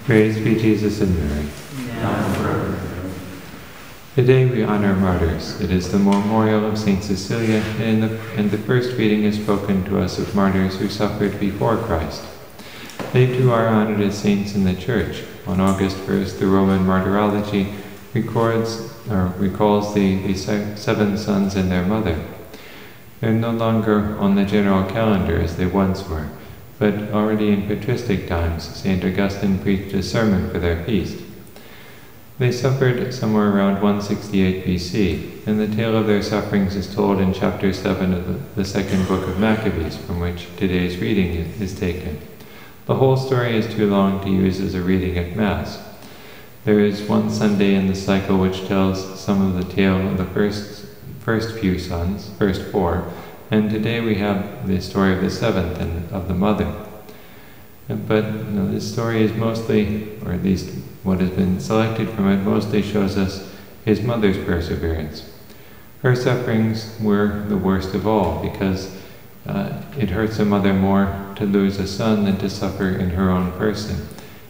Praise be Jesus and Mary. Now and forever. Today we honor martyrs. It is the memorial of Saint Cecilia, and the first reading is spoken to us of martyrs who suffered before Christ. They too are honored as saints in the Church. On August 1st, the Roman Martyrology recalls the 7 sons and their mother. They're no longer on the general calendar as they once were, but already in patristic times, St. Augustine preached a sermon for their feast. They suffered somewhere around 168 BC, and the tale of their sufferings is told in chapter 7 of the second book of Maccabees, from which today's reading is taken. The whole story is too long to use as a reading at Mass. There is one Sunday in the cycle which tells some of the tale of the first few sons, first 4, and today we have the story of the 7th and of the mother. But this story is mostly, or at least what has been selected from it, mostly shows us his mother's perseverance. Her sufferings were the worst of all, because it hurts a mother more to lose a son than to suffer in her own person.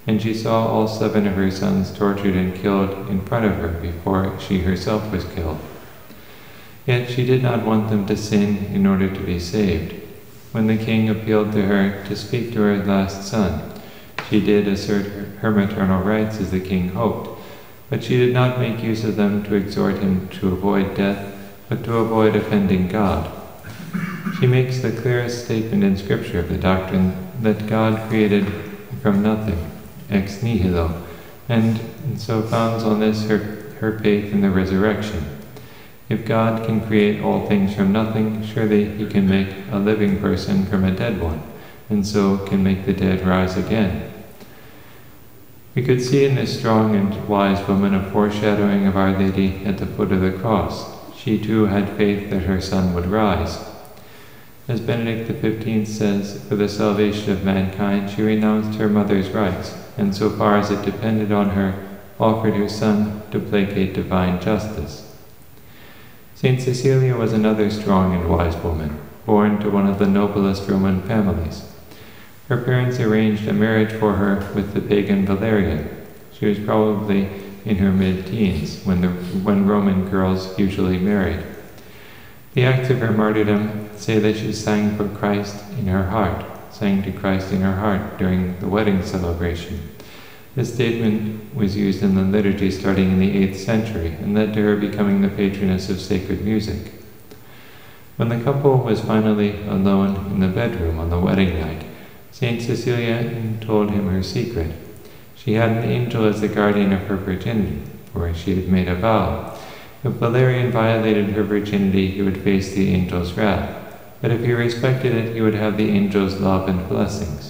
And she saw all 7 of her sons tortured and killed in front of her before she herself was killed. Yet she did not want them to sin in order to be saved. When the king appealed to her to speak to her last son, she did assert her maternal rights as the king hoped, but she did not make use of them to exhort him to avoid death, but to avoid offending God. She makes the clearest statement in Scripture of the doctrine that God created from nothing, ex nihilo, and so founds on this her faith in the resurrection. If God can create all things from nothing, surely he can make a living person from a dead one, and so can make the dead rise again. We could see in this strong and wise woman a foreshadowing of Our Lady at the foot of the cross. She too had faith that her son would rise. As Benedict XV says, for the salvation of mankind, she renounced her mother's rights, and so far as it depended on her, offered her son to placate divine justice. Saint Cecilia was another strong and wise woman, born to one of the noblest Roman families. Her parents arranged a marriage for her with the pagan Valerian. She was probably in her mid-teens when Roman girls usually married. The acts of her martyrdom say that she sang for Christ in her heart, sang to Christ in her heart during the wedding celebration. This statement was used in the liturgy starting in the 8th century and led to her becoming the patroness of sacred music. When the couple was finally alone in the bedroom on the wedding night, Saint Cecilia told him her secret. She had an angel as the guardian of her virginity, for she had made a vow. If Valerian violated her virginity, he would face the angel's wrath, but if he respected it, he would have the angel's love and blessings.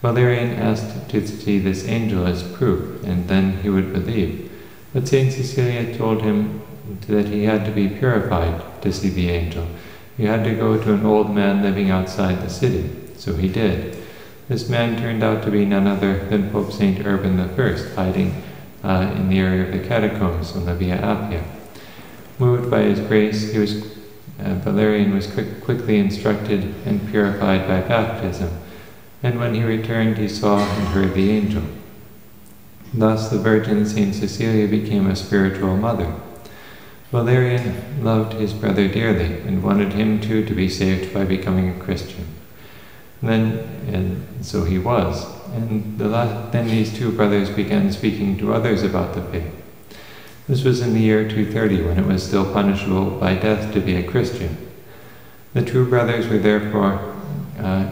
Valerian asked to see this angel as proof, and then he would believe. But Saint Cecilia told him that he had to be purified to see the angel. He had to go to an old man living outside the city, so he did. This man turned out to be none other than Pope St. Urban I, hiding in the area of the catacombs on the Via Appia. Moved by his grace, Valerian was quickly instructed and purified by baptism, and when he returned he saw and heard the angel. Thus the Virgin Saint Cecilia became a spiritual mother. Valerian loved his brother dearly and wanted him too to be saved by becoming a Christian. And so he was. And then these 2 brothers began speaking to others about the faith. This was in the year 230, when it was still punishable by death to be a Christian. The 2 brothers were therefore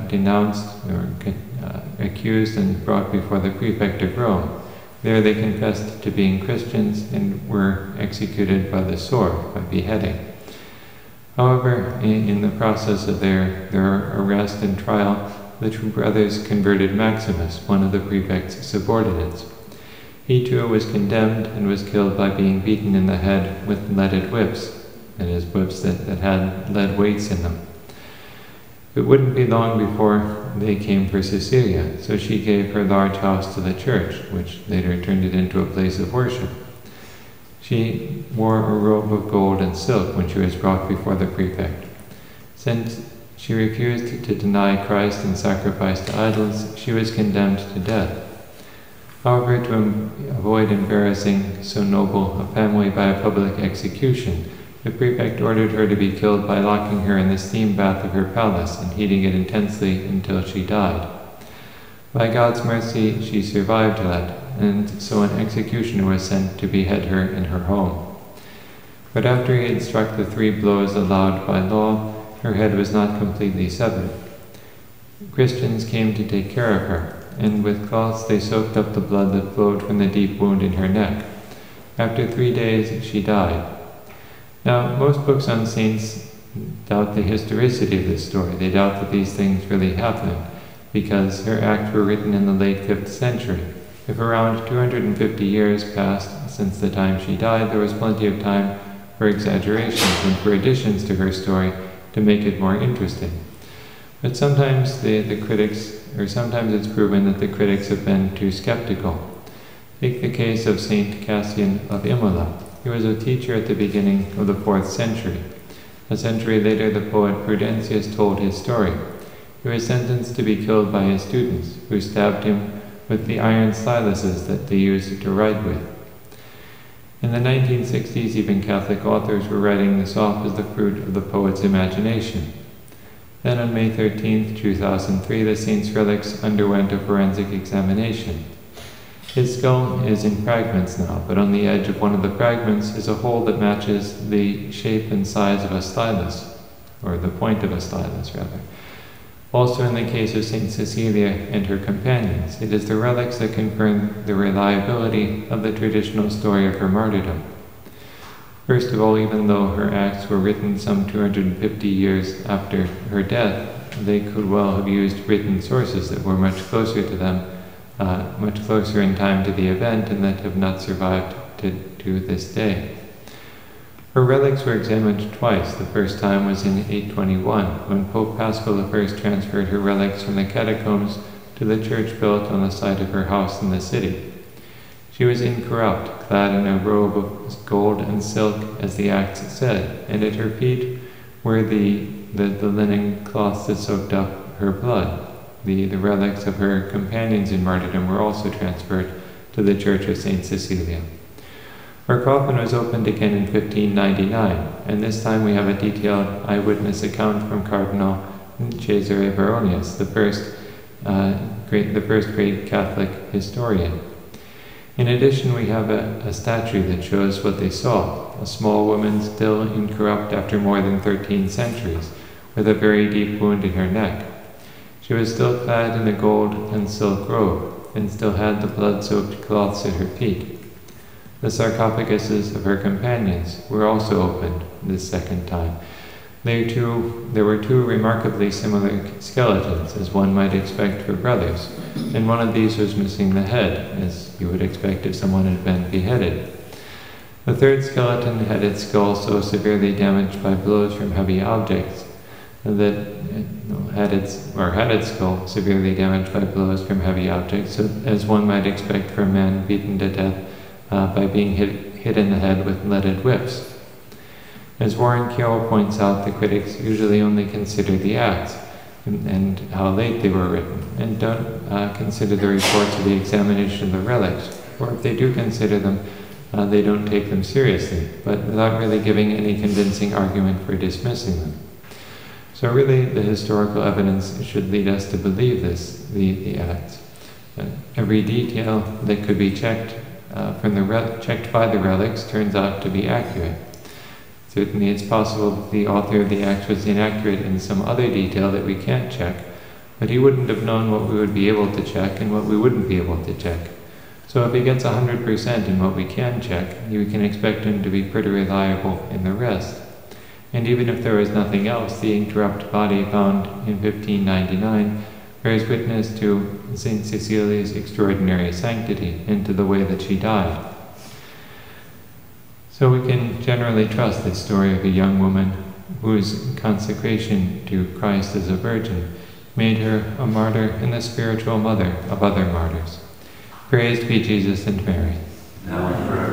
denounced or accused and brought before the prefect of Rome. There they confessed to being Christians and were executed by the sword, by beheading. However, in the process of their arrest and trial, the 2 brothers converted Maximus, one of the prefect's subordinates. He too was condemned and was killed by being beaten in the head with leaded whips, that is, whips that had lead weights in them. It wouldn't be long before they came for Cecilia, so she gave her large house to the church, which later turned it into a place of worship. She wore a robe of gold and silk when she was brought before the prefect. Since she refused to deny Christ and sacrifice to idols, she was condemned to death. However, to avoid embarrassing so noble a family by a public execution, the prefect ordered her to be killed by locking her in the steam bath of her palace and heating it intensely until she died. By God's mercy, she survived that, and so an executioner was sent to behead her in her home. But after he had struck the 3 blows allowed by law, her head was not completely severed. Christians came to take care of her, and with cloths they soaked up the blood that flowed from the deep wound in her neck. After 3 days, she died. Now, most books on saints doubt the historicity of this story. They doubt that these things really happened, because her acts were written in the late 5th century. If around 250 years passed since the time she died, there was plenty of time for exaggerations and for additions to her story to make it more interesting. But sometimes sometimes it's proven that the critics have been too skeptical. Take the case of Saint Cassian of Imola. He was a teacher at the beginning of the 4th century. A century later, the poet Prudentius told his story. He was sentenced to be killed by his students, who stabbed him with the iron styluses that they used to write with. In the 1960s, even Catholic authors were writing this off as the fruit of the poet's imagination. Then on May 13, 2003, the saint's relics underwent a forensic examination. His skull is in fragments now, but on the edge of one of the fragments is a hole that matches the shape and size of a stylus, or the point of a stylus, rather. Also in the case of St. Cecilia and her companions, it is the relics that confirm the reliability of the traditional story of her martyrdom. First of all, even though her acts were written some 250 years after her death, they could well have used written sources that were much closer to them, much closer in time to the event, and that have not survived to this day. Her relics were examined twice. The first time was in 821, when Pope Paschal I transferred her relics from the catacombs to the church built on the site of her house in the city. She was incorrupt, clad in a robe of gold and silk, as the Acts said, and at her feet were the linen cloths that soaked up her blood. The relics of her companions in martyrdom were also transferred to the Church of St. Cecilia. Her coffin was opened again in 1599, and this time we have a detailed eyewitness account from Cardinal Cesare Baronius, the first great Catholic historian. In addition, we have a statue that shows what they saw, a small woman still incorrupt after more than 13 centuries, with a very deep wound in her neck. She was still clad in a gold and silk robe, and still had the blood-soaked cloths at her feet. The sarcophaguses of her companions were also opened this second time. There were 2 remarkably similar skeletons, as one might expect for brothers, and one of these was missing the head, as you would expect if someone had been beheaded. The third skeleton had its skull so severely damaged by blows from heavy objects had its skull severely damaged by blows from heavy objects, so as one might expect for a man beaten to death by being hit in the head with leaded whips. As Warren Keough points out, the critics usually only consider the acts and how late they were written, and don't consider the reports of the examination of the relics, or if they do consider them, they don't take them seriously, but without really giving any convincing argument for dismissing them. So really, the historical evidence should lead us to believe the acts. Every detail that could be checked checked by the relics turns out to be accurate. Certainly it's possible that the author of the Acts was inaccurate in some other detail that we can't check, but he wouldn't have known what we would be able to check and what we wouldn't be able to check. So if he gets 100% in what we can check, we can expect him to be pretty reliable in the rest. And even if there was nothing else, the incorrupt body found in 1599 bears witness to St. Cecilia's extraordinary sanctity and to the way that she died. So we can generally trust this story of a young woman whose consecration to Christ as a virgin made her a martyr and the spiritual mother of other martyrs. Praised be Jesus and Mary. Now and forever.